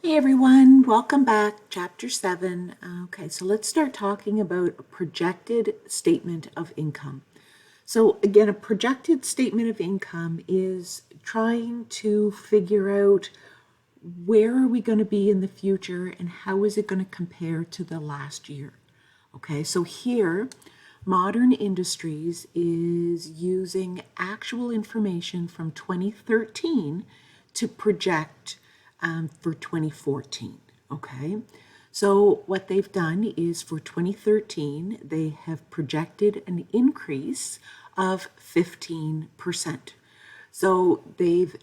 Hey everyone, welcome back, Chapter 7. Okay, so let's start talking about a projected statement of income. So again, a projected statement of income is trying to figure out where are we going to be in the future and how is it going to compare to the last year. Okay, so here, Modern Industries is using actual information from 2013 to project for 2014. Okay, so what they've done is for 2013, they have projected an increase of 15%. So they've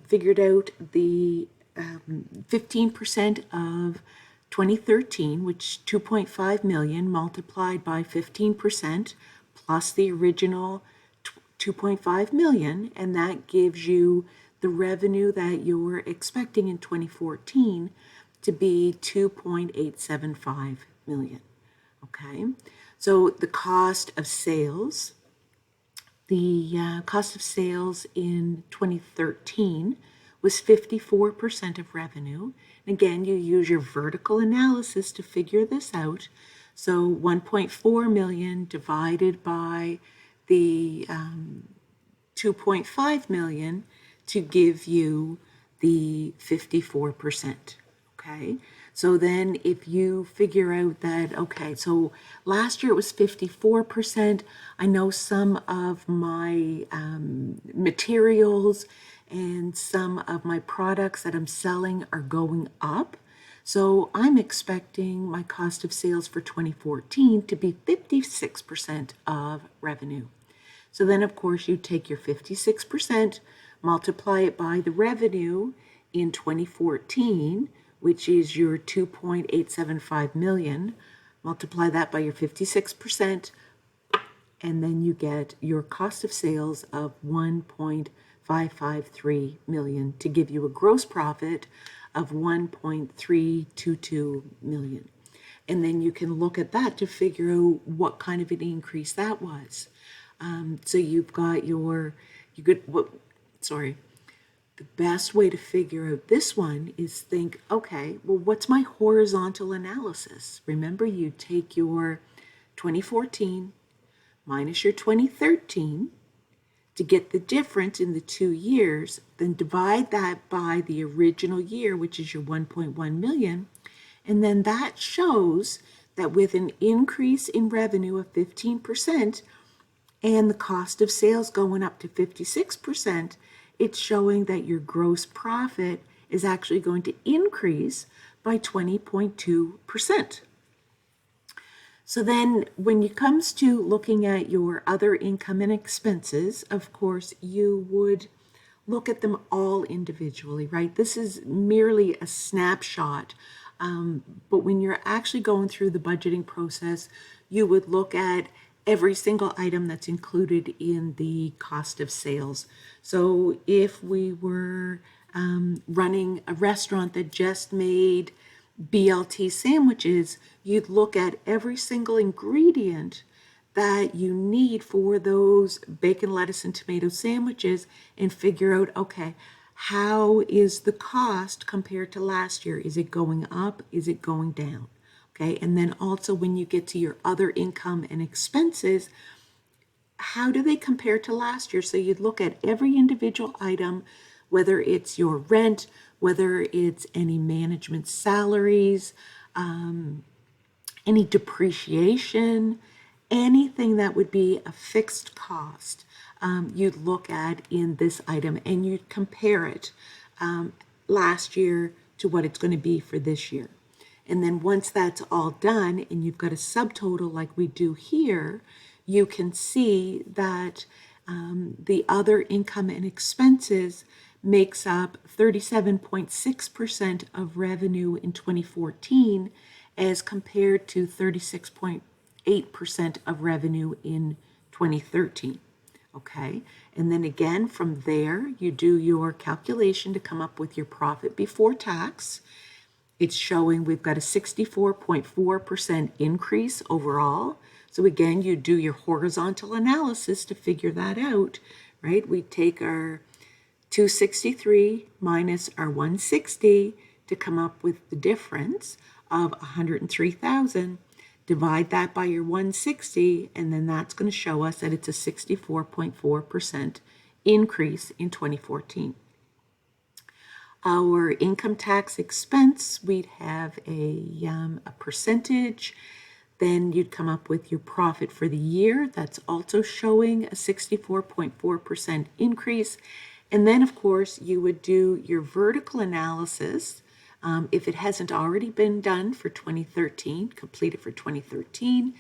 figured out the 15% of 2013, which 2.5 million multiplied by 15% plus the original 2.5 million, and that gives you the revenue that you're expecting in 2014 to be 2.875 million. Okay, so the cost of sales in 2013 was 54% of revenue. And again, you use your vertical analysis to figure this out. So 1.4 million divided by the 2.5 million to give you the 54%. Okay, so then if you figure out that, okay, so last year it was 54%. I know some of my materials and some of my products that I'm selling are going up. So I'm expecting my cost of sales for 2014 to be 56% of revenue. So then, of course, you take your 56%, multiply it by the revenue in 2014, which is your 2.875 million, multiply that by your 56%, and then you get your cost of sales of 1.553 million to give you a gross profit of 1.322 million. And then you can look at that to figure out what kind of an increase that was. So you've got the best way to figure out this one is think, okay, well, what's my horizontal analysis? Remember, you take your 2014 minus your 2013 to get the difference in the 2 years, then divide that by the original year, which is your 1.1 million. And then that shows that with an increase in revenue of 15%, and the cost of sales going up to 56%, it's showing that your gross profit is actually going to increase by 20.2%. So then when it comes to looking at your other income and expenses, of course, you would look at them all individually, right? This is merely a snapshot. But when you're actually going through the budgeting process, you would look at every single item that's included in the cost of sales. So if we were running a restaurant that just made BLT sandwiches, you'd look at every single ingredient that you need for those bacon, lettuce, and tomato sandwiches and figure out, okay, how is the cost compared to last year? Is it going up? Is it going down? Okay, and then also when you get to your other income and expenses, how do they compare to last year? So you'd look at every individual item, whether it's your rent, whether it's any management salaries, any depreciation, anything that would be a fixed cost, you'd look at in this item and you'd compare it last year to what it's going to be for this year. And then once that's all done and you've got a subtotal like we do here, you can see that the other income and expenses makes up 37.6% of revenue in 2014 as compared to 36.8% of revenue in 2013. Okay, and then again from there you do your calculation to come up with your profit before tax. It's showing we've got a 64.4% increase overall. So again, you do your horizontal analysis to figure that out, right? We take our 263 minus our 160 to come up with the difference of 103,000. Divide that by your 160, and then that's going to show us that it's a 64.4% increase in 2014. Our income tax expense, we'd have a percentage. Then you'd come up with your profit for the year. That's also showing a 64.4% increase. And then, of course, you would do your vertical analysis. If it hasn't already been done for 2013, complete it for 2013,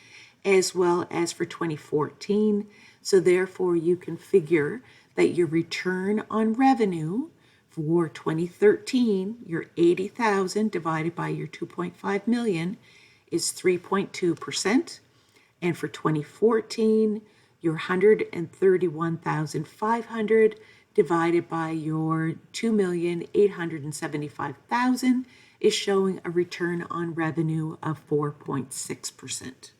as well as for 2014. So therefore, you can figure that your return on revenue for 2013, your 80,000 divided by your 2.5 million is 3.2%. And for 2014, your 131,500 divided by your 2,875,000 is showing a return on revenue of 4.6%.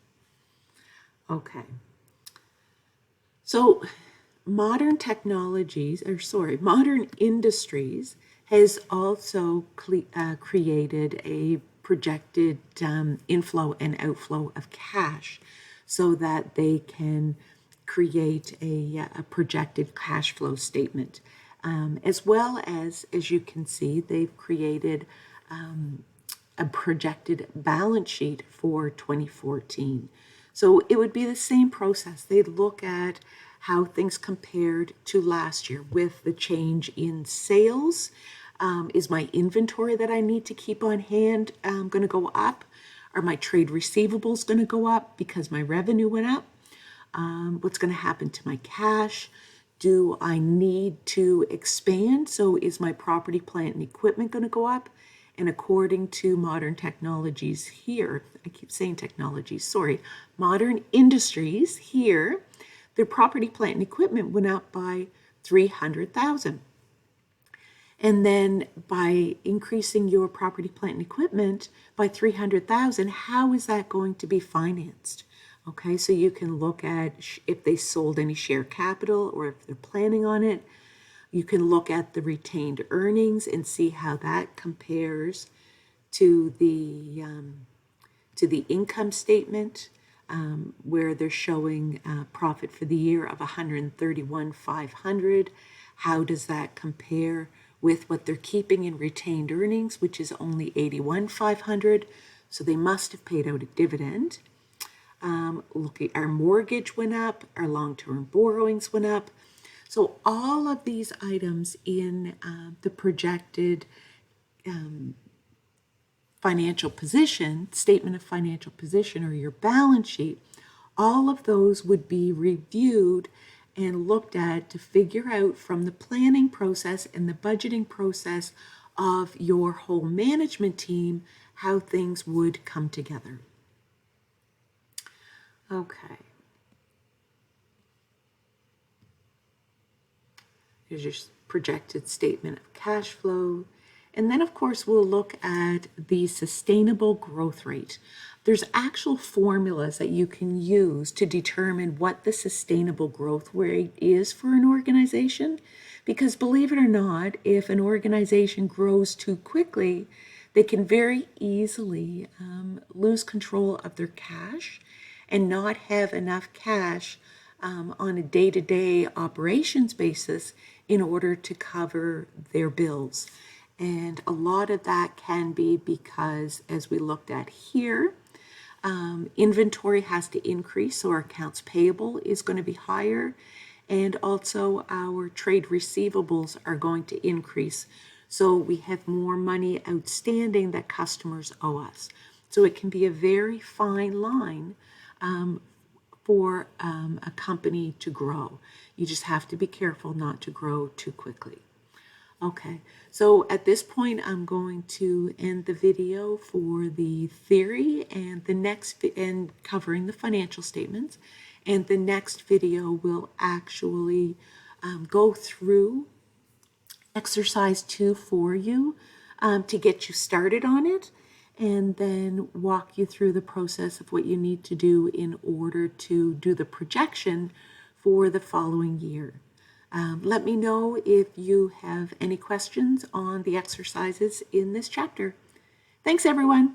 Okay. So modern industries has also created a projected inflow and outflow of cash so that they can create a projected cash flow statement. As well as you can see, they've created a projected balance sheet for 2014. So it would be the same process. They'd look at how things compared to last year with the change in sales. Is my inventory that I need to keep on hand going to go up? Are my trade receivables going to go up because my revenue went up? What's going to happen to my cash? Do I need to expand? So is my property, plant, and equipment going to go up? And according to modern technologies here, I keep saying technologies, sorry, modern industries here, their property, plant, and equipment went up by 300,000. And then by increasing your property, plant, and equipment by 300,000, how is that going to be financed? Okay, so you can look at if they sold any share capital or if they're planning on it. You can look at the retained earnings and see how that compares to the income statement, where they're showing profit for the year of 131,500. How does that compare with what they're keeping in retained earnings, which is only 81,500? So they must have paid out a dividend. Look, our mortgage went up, our long-term borrowings went up. So all of these items in the projected financial position, statement of financial position, or your balance sheet, all of those would be reviewed and looked at to figure out from the planning process and the budgeting process of your whole management team how things would come together. Okay. Here's your projected statement of cash flow. And then, of course, we'll look at the sustainable growth rate. There's actual formulas that you can use to determine what the sustainable growth rate is for an organization. Because believe it or not, if an organization grows too quickly, they can very easily lose control of their cash and not have enough cash on a day-to-day operations basis in order to cover their bills. And a lot of that can be because, as we looked at here, inventory has to increase, so our accounts payable is going to be higher, and also our trade receivables are going to increase. So we have more money outstanding that customers owe us. So it can be a very fine line for a company to grow. You just have to be careful not to grow too quickly. Okay, so at this point, I'm going to end the video for the theory and and covering the financial statements. And the next video will actually go through exercise 2 for you to get you started on it, and then walk you through the process of what you need to do in order to do the projection for the following year. Let me know if you have any questions on the exercises in this chapter. Thanks, everyone.